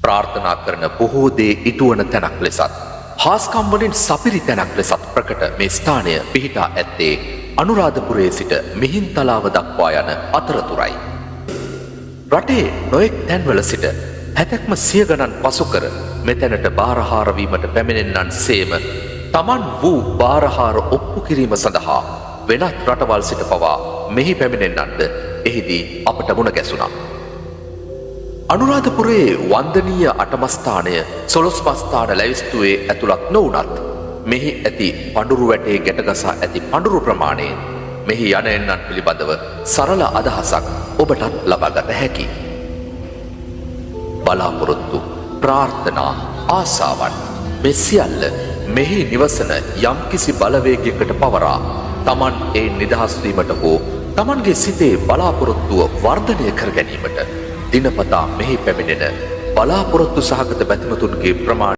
ප්‍රාර්ථනා කරන බොහෝ දේ ඉටුවන තැනක් ලෙසත් හාස්කම් වලින් සපිරි තැනක් ලෙසත් ප්‍රකට මේ ස්ථානය පිහිටා ඇත්තේ අනුරාධපුරයේ සිට මිහින්තලාව දක්වා යන අතරතුරයි. රටේ නොයෙක් තැන්වල සිට හැතැක්ම සිය ගණන් පසු කර මෙතැනට බාරහාර වීමට පැමිණෙන්නන් සේම තමන් වූ බාරහාර ඔප්පු කිරීම සඳහා වෙනත් රටවල් සිට පවා මෙහි පැමිණෙන්නන්ට එහිදී අපට මුණ ගැසුණා. අනුරාධපුරයේ වන්දනීය අටමස්ථානය සොළොස්මස්ථාන ලැයිස්තුවේ ඇතුළත් නොවුනත් මෙහි ඇති පඳුරු වැටේ ගැටගසා ඇති පඳුරු ප්‍රමාණයෙන් මෙහි යන එන්නන් පිළිබඳව සරල අදහසක් ඔබටත් ලබාගත හැකි. බලාපොරොත්තු, ප්‍රාර්ථනා, ආසාවන් මේ සියල්ල මෙහි නිවසන යම්කිසි බලවේගයකට පවරා තමන් ඒ නිදහස් වීමට හෝ තමන්ගේ සිතේ බලාපොරොත්තුව වර්ධනය කර ගැනීමට දිනපතා මෙහි පැමිණෙන බලාපොරොත්තු සහගත බැතිමතුන්ගේ ප්‍රමාණය